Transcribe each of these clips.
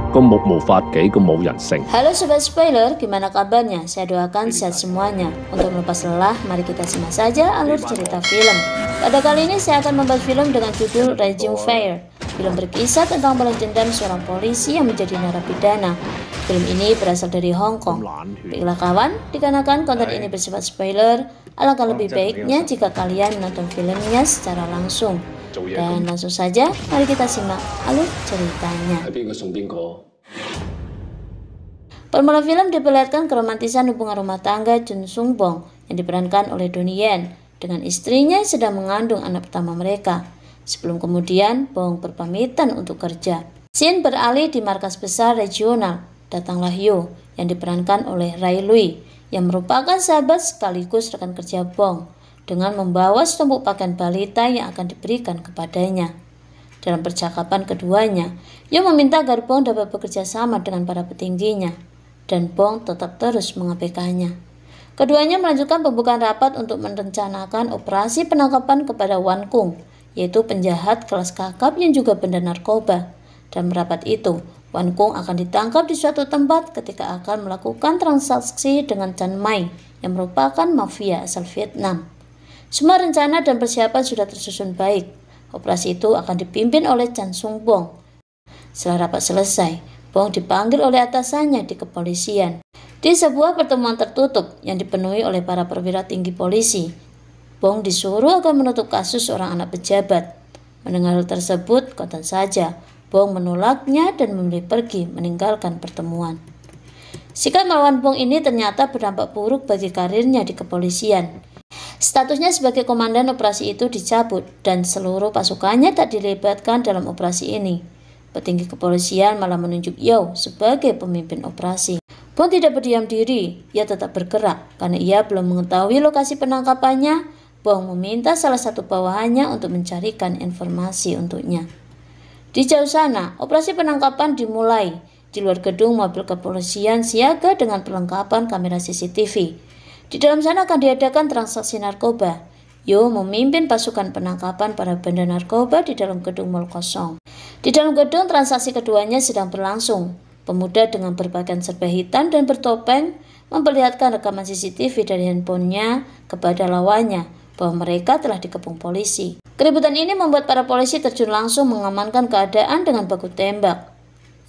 個目無法紀，個冇人性。 Halo Sobat Spoiler, gimana kabarnya? Saya doakan sehat semuanya. Untuk melepas lelah, mari kita simak saja alur cerita film. Pada kali ini saya akan membahas film dengan judul Regime Fire. Film berkisah tentang balas dendam seorang polisi yang menjadi narapidana. Film ini berasal dari Hong Kong. Baiklah kawan, dikarenakan konten ini bersifat spoiler, alangkah lebih baiknya jika kalian menonton filmnya secara langsung. Dan langsung saja, mari kita simak alur ceritanya. Permulaan film diperlihatkan keromantisan hubungan rumah tangga Jun Sung Bong yang diperankan oleh Donnie Yen dengan istrinya yang sedang mengandung anak pertama mereka. Sebelum kemudian Bong berpamitan untuk kerja. Scene beralih di markas besar regional. Datanglah Yo yang diperankan oleh Ray Lui yang merupakan sahabat sekaligus rekan kerja Bong dengan membawa setumpuk pakaian balita yang akan diberikan kepadanya. Dalam percakapan keduanya, Yo meminta agar Bong dapat bekerja sama dengan para petingginya, dan Bong tetap terus mengabaikannya. Keduanya melanjutkan pembukaan rapat untuk merencanakan operasi penangkapan kepada Wan Kung, yaitu penjahat kelas kakap yang juga bandar narkoba. Dalam rapat itu, Wan Kung akan ditangkap di suatu tempat ketika akan melakukan transaksi dengan Chan Mai yang merupakan mafia asal Vietnam. Semua rencana dan persiapan sudah tersusun baik. Operasi itu akan dipimpin oleh Chan Sung Bong. Setelah rapat selesai, Bong dipanggil oleh atasannya di kepolisian. Di sebuah pertemuan tertutup yang dipenuhi oleh para perwira tinggi polisi, Bong disuruh agar menutup kasus seorang anak pejabat. Mendengar hal tersebut, kontan saja Bong menolaknya dan memilih pergi meninggalkan pertemuan. Sikap melawan Bong ini ternyata berdampak buruk bagi karirnya di kepolisian. Statusnya sebagai komandan operasi itu dicabut dan seluruh pasukannya tak dilibatkan dalam operasi ini. Petinggi kepolisian malah menunjuk Yo sebagai pemimpin operasi. Bong tidak berdiam diri, ia tetap bergerak. Karena ia belum mengetahui lokasi penangkapannya, Bong meminta salah satu bawahannya untuk mencarikan informasi untuknya. Di jauh sana, operasi penangkapan dimulai. Di luar gedung, mobil kepolisian siaga dengan perlengkapan kamera CCTV. Di dalam sana akan diadakan transaksi narkoba. Yo memimpin pasukan penangkapan para bandar narkoba di dalam gedung mal kosong. Di dalam gedung transaksi keduanya sedang berlangsung. Pemuda dengan berpakaian serba hitam dan bertopeng memperlihatkan rekaman CCTV dari handphonenya kepada lawannya bahwa mereka telah dikepung polisi. Keributan ini membuat para polisi terjun langsung mengamankan keadaan dengan baku tembak.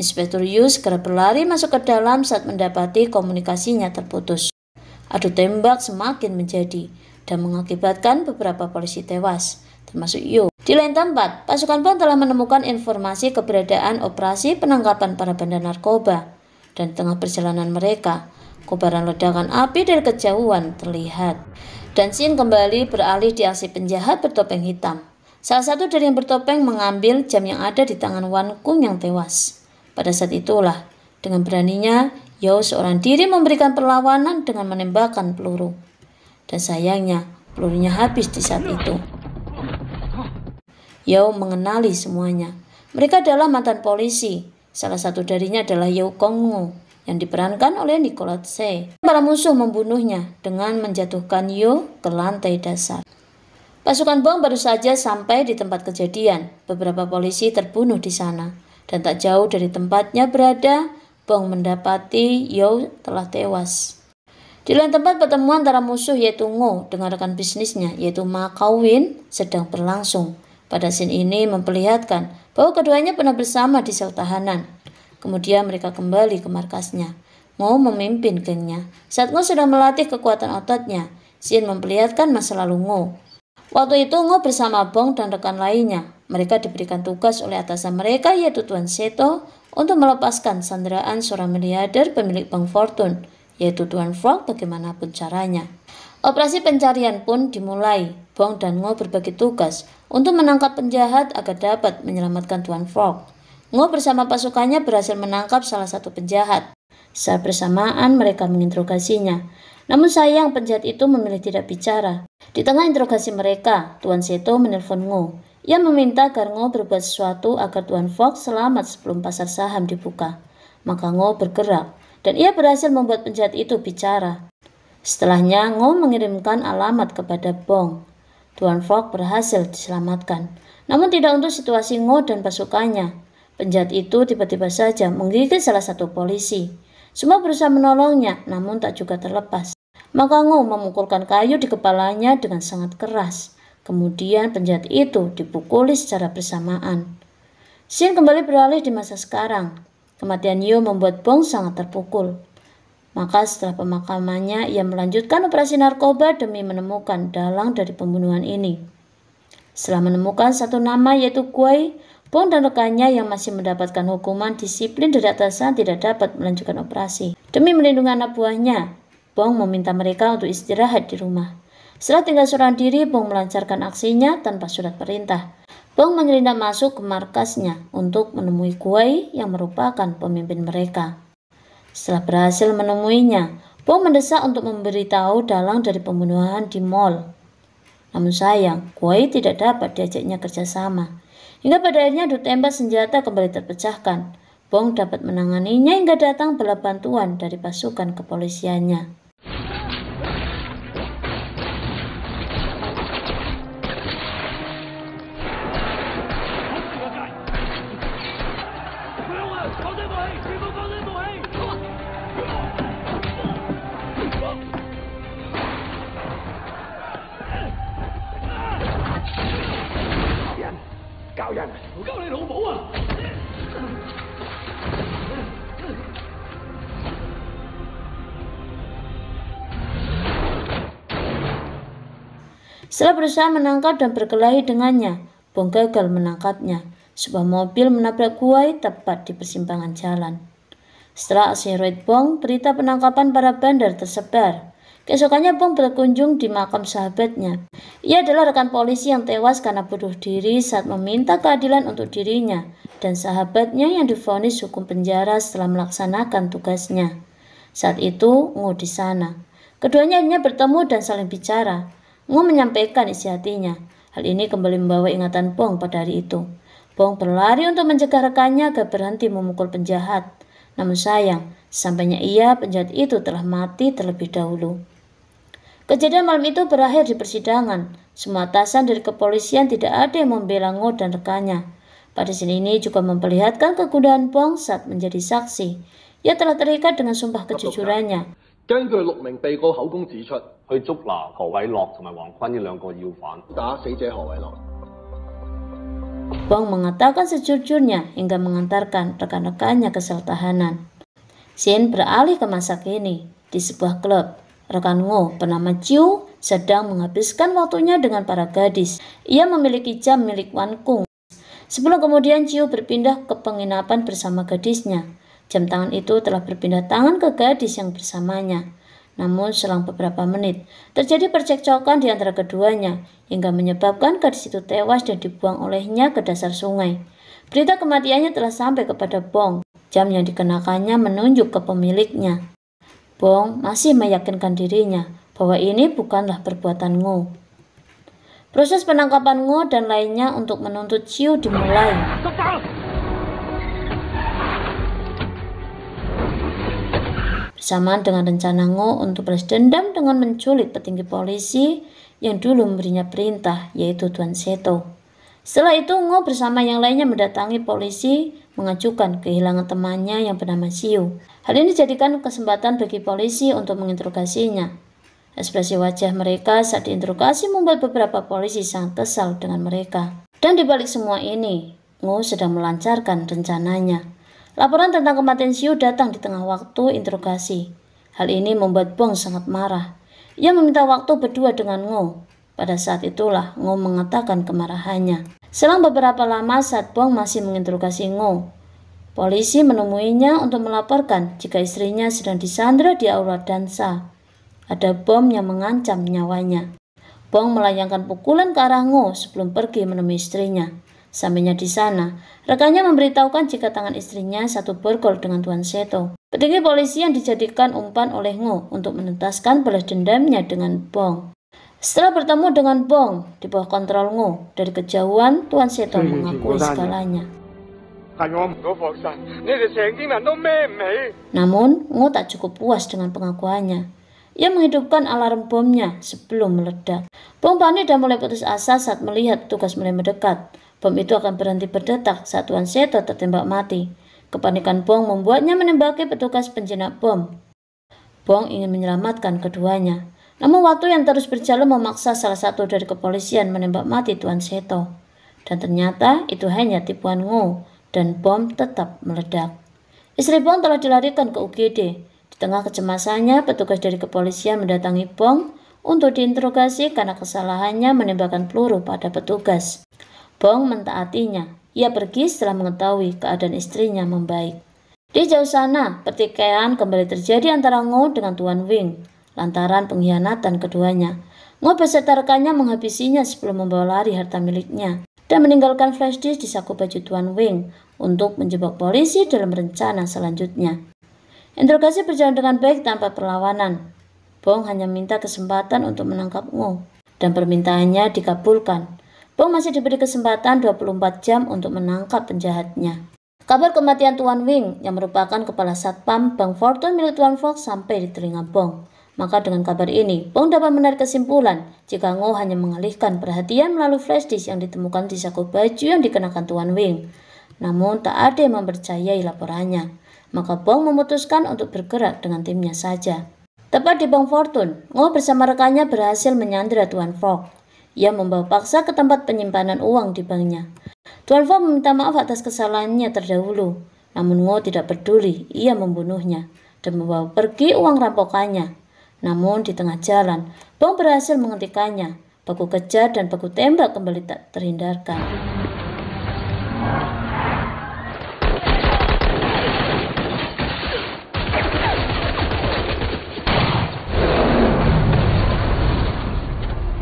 Inspektur Yu segera berlari masuk ke dalam saat mendapati komunikasinya terputus. Adu tembak semakin menjadi dan mengakibatkan beberapa polisi tewas, termasuk Yo. Di lain tempat, pasukan Bong telah menemukan informasi keberadaan operasi penangkapan para bandar narkoba. Dan di tengah perjalanan mereka, kobaran ledakan api dari kejauhan terlihat. Dan scene kembali beralih di aksi penjahat bertopeng hitam. Salah satu dari yang bertopeng mengambil jam yang ada di tangan Wan Kung yang tewas. Pada saat itulah, dengan beraninya, Yo seorang diri memberikan perlawanan dengan menembakkan peluru. Dan sayangnya, pelurunya habis di saat itu. Yo mengenali semuanya. Mereka adalah mantan polisi. Salah satu darinya adalah Yo Kong-ngu yang diperankan oleh Nicholas Tse. Para musuh membunuhnya dengan menjatuhkan Yo ke lantai dasar. Pasukan Bong baru saja sampai di tempat kejadian. Beberapa polisi terbunuh di sana. Dan tak jauh dari tempatnya berada, Bong mendapati Yo telah tewas. Di lain tempat pertemuan antara musuh yaitu Ngo dengan rekan bisnisnya yaitu Ma Kau-win sedang berlangsung. Pada scene ini memperlihatkan bahwa keduanya pernah bersama di sel tahanan. Kemudian mereka kembali ke markasnya. Ngo memimpin gengnya. Saat Ngo sedang melatih kekuatan ototnya, scene memperlihatkan masa lalu Ngo. Waktu itu Ngo bersama Bong dan rekan lainnya. Mereka diberikan tugas oleh atasan mereka yaitu Tuan Seto untuk melepaskan sanderaan seorang miliarder pemilik bank Fortune, yaitu Tuan Frog bagaimanapun caranya. Operasi pencarian pun dimulai. Bong dan Ngo berbagi tugas untuk menangkap penjahat agar dapat menyelamatkan Tuan Frog. Ngo bersama pasukannya berhasil menangkap salah satu penjahat. Saat bersamaan mereka menginterogasinya. Namun sayang penjahat itu memilih tidak bicara. Di tengah interogasi mereka, Tuan Seto menelpon Ngo. Ia meminta agar Ngo berbuat sesuatu agar Tuan Fox selamat sebelum pasar saham dibuka. Maka Ngo bergerak dan ia berhasil membuat penjahat itu bicara. Setelahnya Ngo mengirimkan alamat kepada Bong. Tuan Fox berhasil diselamatkan. Namun tidak untuk situasi Ngo dan pasukannya. Penjahat itu tiba-tiba saja menggigit salah satu polisi. Semua berusaha menolongnya, namun tak juga terlepas. Maka Ngo memukulkan kayu di kepalanya dengan sangat keras. Kemudian penjahat itu dipukuli secara bersamaan. Scene kembali beralih di masa sekarang. Kematian Yo membuat Bong sangat terpukul. Maka setelah pemakamannya, ia melanjutkan operasi narkoba demi menemukan dalang dari pembunuhan ini. Setelah menemukan satu nama yaitu Guai, Bong dan rekannya yang masih mendapatkan hukuman disiplin dari atasan tidak dapat melanjutkan operasi. Demi melindungi anak buahnya, Bong meminta mereka untuk istirahat di rumah. Setelah tinggal seorang diri, Bong melancarkan aksinya tanpa surat perintah. Bong menyelinap masuk ke markasnya untuk menemui Guai yang merupakan pemimpin mereka. Setelah berhasil menemuinya, Bong mendesak untuk memberitahu dalang dari pembunuhan di mall. Namun sayang, Guai tidak dapat diajaknya kerjasama. Hingga pada akhirnya adu tembak senjata kembali terpecahkan. Bong dapat menanganinya hingga datang bala bantuan dari pasukan kepolisiannya. Setelah berusaha menangkap dan berkelahi dengannya, Bong gagal menangkapnya. Sebuah mobil menabrak Guai tepat di persimpangan jalan. Setelah aksi heroik Bong, berita penangkapan para bandar tersebar. Keesokannya Bong berkunjung di makam sahabatnya. Ia adalah rekan polisi yang tewas karena bunuh diri saat meminta keadilan untuk dirinya dan sahabatnya yang divonis hukum penjara setelah melaksanakan tugasnya. Saat itu, Ngo di sana. Keduanya akhirnya bertemu dan saling bicara. Ngo menyampaikan isi hatinya. Hal ini kembali membawa ingatan Bong pada hari itu. Bong berlari untuk mencegah rekannya agar berhenti memukul penjahat. Namun sayang, sampainya ia, penjahat itu telah mati terlebih dahulu. Kejadian malam itu berakhir di persidangan. Semua atasan dari kepolisian tidak ada yang membela Ngo dan rekannya. Pada scene ini juga memperlihatkan kegundahan Bong saat menjadi saksi. Ia telah terikat dengan sumpah kejujurannya. 根據6名被告口供指出，去捉拿何偉樂同埋黃坤呢兩個要犯。打死者何偉樂。 Bong mengatakan sejujurnya hingga mengantarkan rekan-rekannya ke sel tahanan. Scene beralih ke masa kini. Di sebuah klub, rekan Ngo bernama Chiu sedang menghabiskan waktunya dengan para gadis. Ia memiliki jam milik Wan Kung. Sebelum kemudian Chiu berpindah ke penginapan bersama gadisnya. Jam tangan itu telah berpindah tangan ke gadis yang bersamanya. Namun selang beberapa menit, terjadi percekcokan di antara keduanya, hingga menyebabkan gadis itu tewas dan dibuang olehnya ke dasar sungai. Berita kematiannya telah sampai kepada Bong. Jam yang dikenakannya menunjuk ke pemiliknya. Bong masih meyakinkan dirinya bahwa ini bukanlah perbuatan Ngo. Proses penangkapan Ngo dan lainnya untuk menuntut Chiu dimulai. Bersamaan dengan rencana Ngo untuk balas dendam dengan menculik petinggi polisi yang dulu memberinya perintah, yaitu Tuan Seto. Setelah itu Ngo bersama yang lainnya mendatangi polisi mengajukan kehilangan temannya yang bernama Siu. Hal ini dijadikan kesempatan bagi polisi untuk menginterogasinya. Ekspresi wajah mereka saat diinterogasi membuat beberapa polisi sangat kesal dengan mereka. Dan dibalik semua ini, Ngo sedang melancarkan rencananya. Laporan tentang kematian Siu datang di tengah waktu interogasi. Hal ini membuat Bong sangat marah. Ia meminta waktu berdua dengan Ngo. Pada saat itulah Ngo mengatakan kemarahannya. Selang beberapa lama saat Bong masih menginterogasi Ngo, polisi menemuinya untuk melaporkan jika istrinya sedang disandra di aula dansa. Ada bom yang mengancam nyawanya. Bong melayangkan pukulan ke arah Ngo sebelum pergi menemui istrinya. Sampainya di sana, rekannya memberitahukan jika tangan istrinya satu borgol dengan Tuan Seto. Petinggi polisi yang dijadikan umpan oleh Ngo untuk menuntaskan balas dendamnya dengan Bong. Setelah bertemu dengan Bong di bawah kontrol Ngo, dari kejauhan Tuan Seto mengakui segalanya. Namun Ngo tak cukup puas dengan pengakuannya. Ia menghidupkan alarm bomnya sebelum meledak. Bong panik dan mulai putus asa saat melihat tugas mulai mendekat. Bom itu akan berhenti berdetak saat Tuan Seto tertembak mati. Kepanikan Bong membuatnya menembaki petugas penjinak bom. Bong ingin menyelamatkan keduanya. Namun waktu yang terus berjalan memaksa salah satu dari kepolisian menembak mati Tuan Seto. Dan ternyata itu hanya tipuan Ngo dan bom tetap meledak. Istri Bong telah dilarikan ke UGD. Di tengah kecemasannya, petugas dari kepolisian mendatangi Bong untuk diinterogasi karena kesalahannya menembakkan peluru pada petugas. Bong mentaatinya. Ia pergi setelah mengetahui keadaan istrinya membaik. Di jauh sana, pertikaian kembali terjadi antara Ngo dengan Tuan Wing lantaran pengkhianatan keduanya. Ngo beserta rekannya menghabisinya sebelum membawa lari harta miliknya dan meninggalkan flash disk di saku baju Tuan Wing untuk menjebak polisi dalam rencana selanjutnya. Interogasi berjalan dengan baik tanpa perlawanan. Bong hanya minta kesempatan untuk menangkap Ngo dan permintaannya dikabulkan. Bong masih diberi kesempatan 24 jam untuk menangkap penjahatnya. Kabar kematian Tuan Wing yang merupakan kepala satpam Bank Fortune milik Tuan Fox sampai di telinga Bong. Maka dengan kabar ini, Bong dapat menarik kesimpulan jika Ngo hanya mengalihkan perhatian melalui flash disk yang ditemukan di saku baju yang dikenakan Tuan Wing. Namun tak ada yang mempercayai laporannya. Maka Bong memutuskan untuk bergerak dengan timnya saja. Tepat di Bank Fortune, Ngo bersama rekannya berhasil menyandera Tuan Fox. Ia membawa paksa ke tempat penyimpanan uang di banknya. Tuan Fox meminta maaf atas kesalahannya terdahulu. Namun Ngo tidak peduli, ia membunuhnya dan membawa pergi uang rampokannya. Namun di tengah jalan, Bong berhasil menghentikannya. Baku kejar dan baku tembak kembali tak terhindarkan.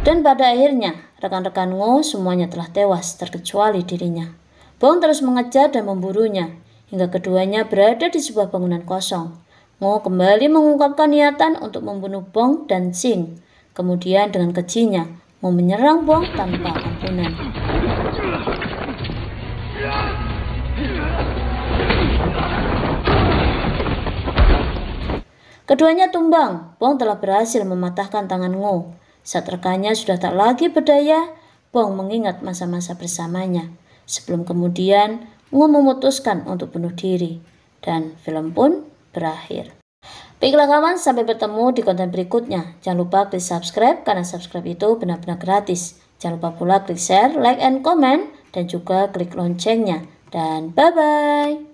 Dan pada akhirnya, rekan-rekan Ngo semuanya telah tewas terkecuali dirinya. Bong terus mengejar dan memburunya, hingga keduanya berada di sebuah bangunan kosong. Ngo kembali mengungkapkan niatan untuk membunuh Bong dan Sing. Kemudian dengan kejinya, Ngo menyerang Bong tanpa ampunan. Keduanya tumbang. Bong telah berhasil mematahkan tangan Ngo. Saat rekannya sudah tak lagi berdaya, Bong mengingat masa-masa bersamanya. Sebelum kemudian, Ngo memutuskan untuk bunuh diri. Dan film pun berakhir. Baiklah kawan, sampai bertemu di konten berikutnya. Jangan lupa klik subscribe karena subscribe itu benar-benar gratis. Jangan lupa pula klik share, like, and comment, dan juga klik loncengnya. Dan bye-bye.